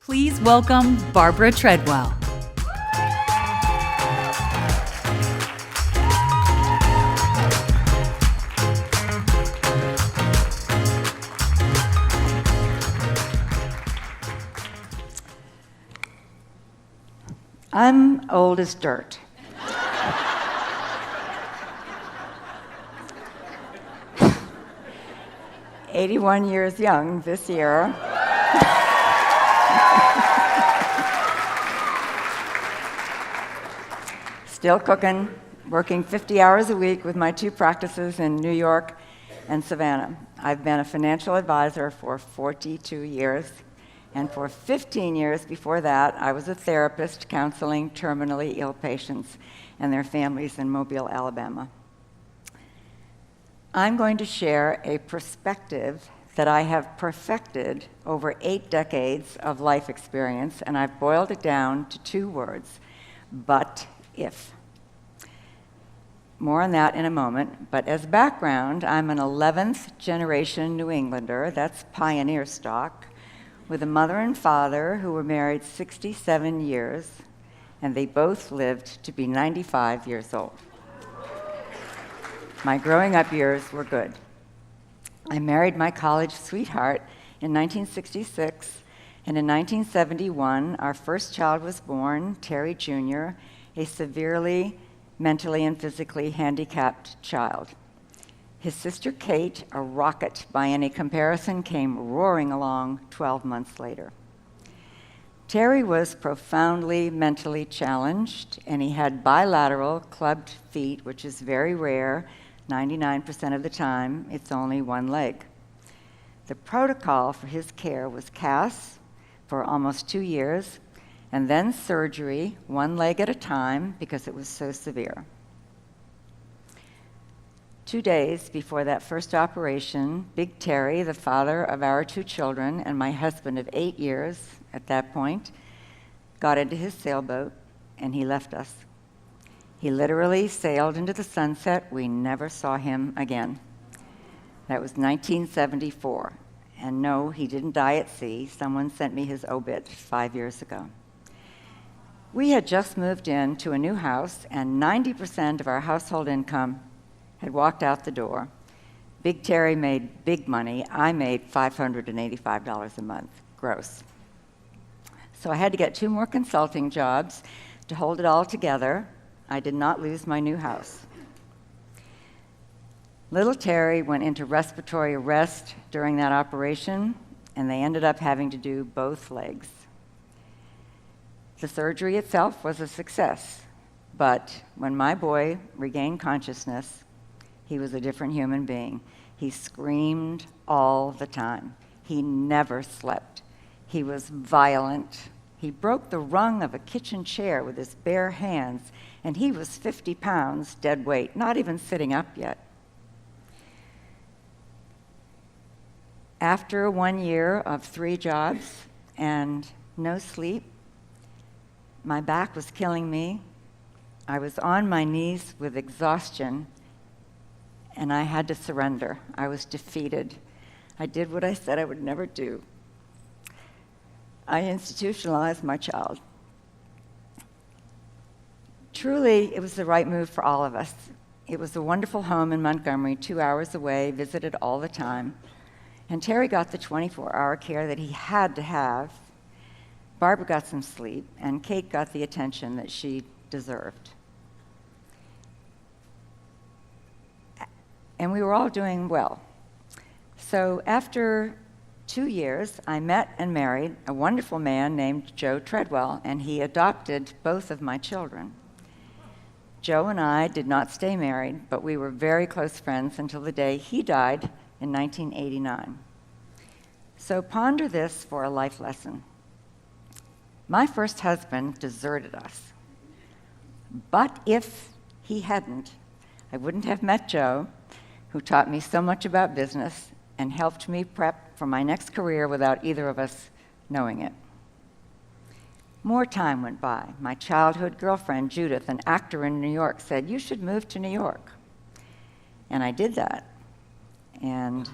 Please welcome Barbara Treadwell. I'm old as dirt. "81 years young this year. Still cooking, working 50 hours a week with my 2 practices in New York and Savannah. I've been a financial advisor for 42 years, and for 15 years before that, I was a therapist counseling terminally ill patients and their families in Mobile, Alabama. I'm going to share a perspective that I have perfected over 8 decades of life experience, and I've boiled it down to 2 words: but if. More on that in a moment, but as background, I'm an 11th generation New Englander, that's pioneer stock, with a mother and father who were married 67 years, and they both lived to be 95 years old. My growing up years were good. I married my college sweetheart in 1966, and in 1971, our first child was born, Terry Jr., a severely mentally and physically handicapped child. His sister Kate, a rocket by any comparison, came roaring along 12 months later. Terry was profoundly mentally challenged, and he had bilateral clubbed feet, which is very rare. 99% of the time, it's only one leg. The protocol for his care was casts for almost 2 years, and then surgery, one leg at a time, because it was so severe. 2 days before that first operation, Big Terry, the father of our 2 children and my husband of 8 years at that point, got into his sailboat and he left us. He literally sailed into the sunset. We never saw him again. That was 1974. And no, he didn't die at sea. Someone sent me his obit 5 years ago. We had just moved into a new house, and 90% of our household income had walked out the door. Big Terry made big money. I made $585 a month, gross. So I had to get 2 more consulting jobs to hold it all together. I did not lose my new house. Little Terry went into respiratory arrest during that operation, and they ended up having to do both legs. The surgery itself was a success, but when my boy regained consciousness, he was a different human being. He screamed all the time. He never slept. He was violent. He broke the rung of a kitchen chair with his bare hands, and he was 50 pounds dead weight, not even sitting up yet. After 1 year of 3 jobs and no sleep, my back was killing me. I was on my knees with exhaustion, and I had to surrender. I was defeated. I did what I said I would never do. I institutionalized my child. Truly, it was the right move for all of us. It was a wonderful home in Montgomery, 2 hours away, visited all the time. And Terry got the 24-hour care that he had to have. Barbara got some sleep, and Kate got the attention that she deserved. And we were all doing well. So after 2 years, I met and married a wonderful man named Joe Treadwell, and he adopted both of my children. Joe and I did not stay married, but we were very close friends until the day he died in 1989. So ponder this for a life lesson. My first husband deserted us. But if he hadn't, I wouldn't have met Joe, who taught me so much about business and helped me prep for my next career without either of us knowing it. More time went by. My childhood girlfriend, Judith, an actor in New York, said, "You should move to New York." And I did that. And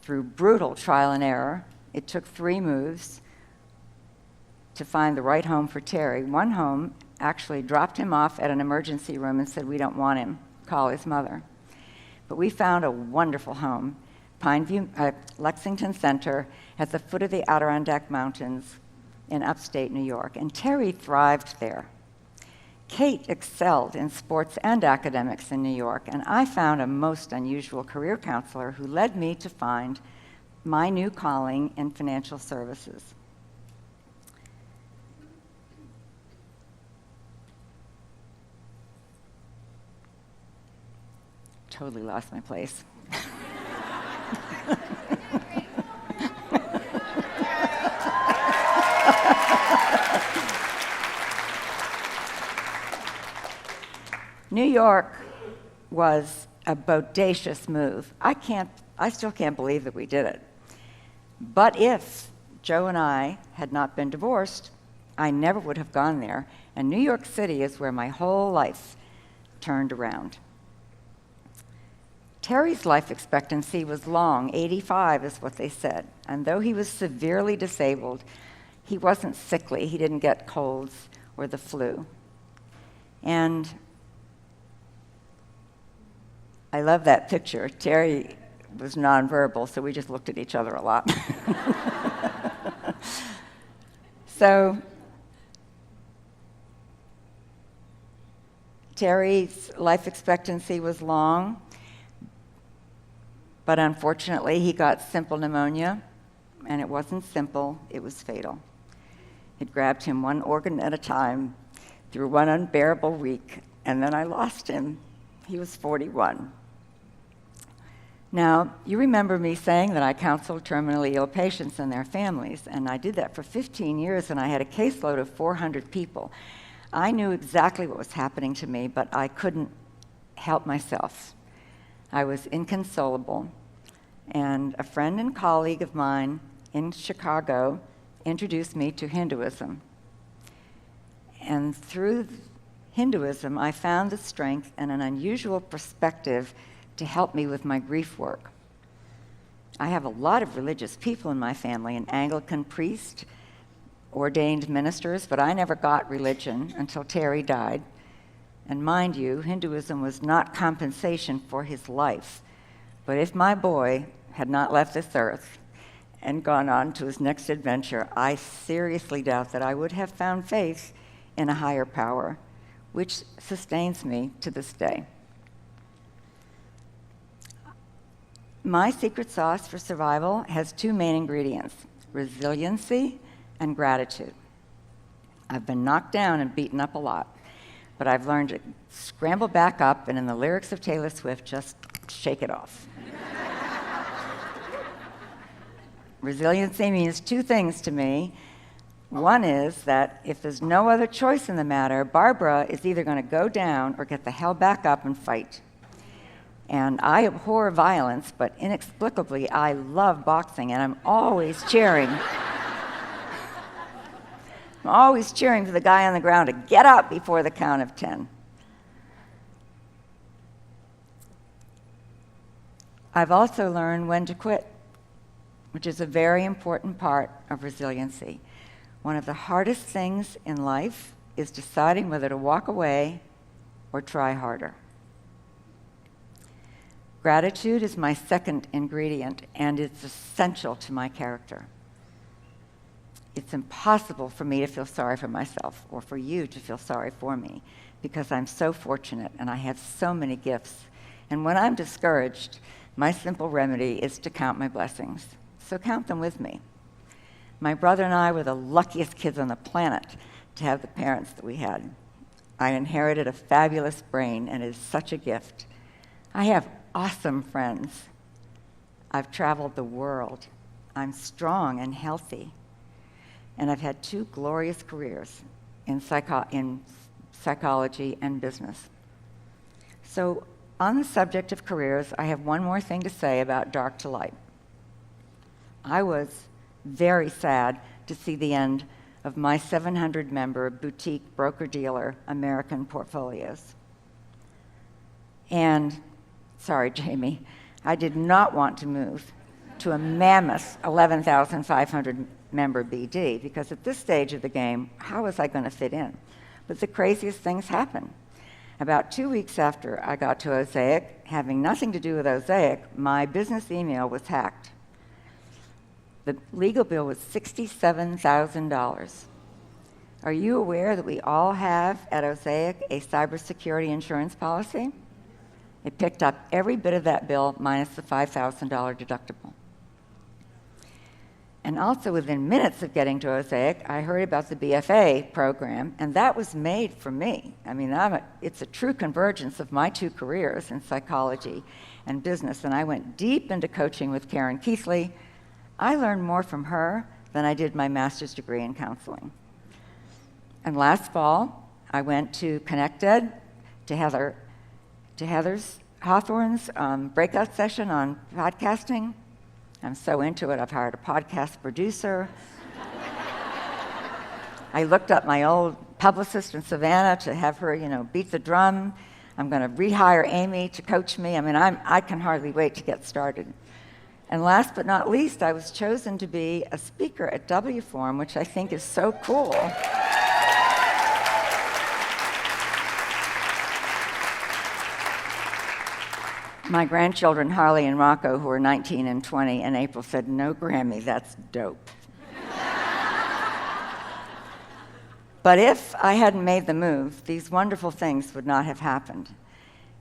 through brutal trial and error, It took 3 moves to find the right home for Terry. One home actually dropped him off at an emergency room and said, "We don't want him, call his mother." But we found a wonderful home, Lexington Center, at the foot of the Adirondack Mountains in upstate New York, and Terry thrived there. Kate excelled in sports and academics in New York, and I found a most unusual career counselor who led me to find my new calling in financial services. Totally lost my place. New York was a bodacious move. I still can't believe that we did it. But if Joe and I had not been divorced, I never would have gone there. And New York City is where my whole life turned around. Terry's life expectancy was long, 85 is what they said. And though he was severely disabled, he wasn't sickly. He didn't get colds or the flu. And I love that picture. Terry was nonverbal, so we just looked at each other a lot. So Terry's life expectancy was long, but unfortunately he got simple pneumonia, and it wasn't simple, it was fatal. It grabbed him one organ at a time through one unbearable week, and then I lost him. He was 41. Now, you remember me saying that I counseled terminally ill patients and their families, and I did that for 15 years, and I had a caseload of 400 people. I knew exactly what was happening to me, but I couldn't help myself. I was inconsolable, and a friend and colleague of mine in Chicago introduced me to Hinduism. And through Hinduism, I found the strength and an unusual perspective to help me with my grief work. I have a lot of religious people in my family, an Anglican priest, ordained ministers, but I never got religion until Terry died. And mind you, Hinduism was not compensation for his life. But if my boy had not left this earth and gone on to his next adventure, I seriously doubt that I would have found faith in a higher power, which sustains me to this day. My secret sauce for survival has 2 main ingredients: resiliency and gratitude. I've been knocked down and beaten up a lot, but I've learned to scramble back up, and in the lyrics of Taylor Swift, just shake it off. Resiliency means 2 things to me. One is that if there's no other choice in the matter, Barbara is either going to go down or get the hell back up and fight. And I abhor violence, but inexplicably, I love boxing, and I'm always cheering. I'm always cheering for the guy on the ground to get up before the count of 10. I've also learned when to quit, which is a very important part of resiliency. One of the hardest things in life is deciding whether to walk away or try harder. Gratitude is my second ingredient, and it's essential to my character. It's impossible for me to feel sorry for myself or for you to feel sorry for me, because I'm so fortunate and I have so many gifts. And when I'm discouraged, my simple remedy is to count my blessings. So count them with me. My brother and I were the luckiest kids on the planet to have the parents that we had. I inherited a fabulous brain, and it is such a gift. I have awesome friends. I've traveled the world. I'm strong and healthy. And I've had 2 glorious careers in psychology and business. So on the subject of careers, I have one more thing to say about dark to light. I was very sad to see the end of my 700-member boutique broker-dealer American Portfolios. And sorry, Jamie, I did not want to move. to a mammoth 11,500 member BD, because at this stage of the game, how was I going to fit in? But the craziest things happen. About 2 weeks after I got to Osaic, having nothing to do with Osaic, my business email was hacked. The legal bill was $67,000. Are you aware that we all have at Osaic a cybersecurity insurance policy? It picked up every bit of that bill minus the $5,000 deductible. And also within minutes of getting to Osaic, I heard about the BFA program, and that was made for me. I mean, it's a true convergence of my two careers in psychology and business, and I went deep into coaching with Karen Keithley. I learned more from her than I did my master's degree in counseling. And last fall, I went to ConnectEd to Heather's Hawthorne's breakout session on podcasting. I'm so into it, I've hired a podcast producer. I looked up my old publicist in Savannah to have her, beat the drum. I'm going to rehire Amy to coach me. I mean, I can hardly wait to get started. And last but not least, I was chosen to be a speaker at W Forum, which I think is so cool. My grandchildren, Harley and Rocco, who are 19 and 20, in April said, "No, Grammy, that's dope." But if I hadn't made the move, these wonderful things would not have happened.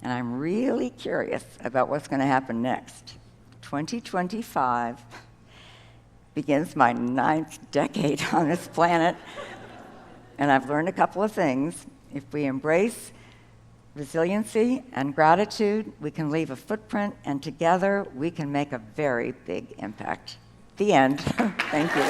And I'm really curious about what's going to happen next. 2025 begins my 9th decade on this planet, and I've learned a couple of things. If we embrace resiliency and gratitude, we can leave a footprint, and together we can make a very big impact. The end. Thank you.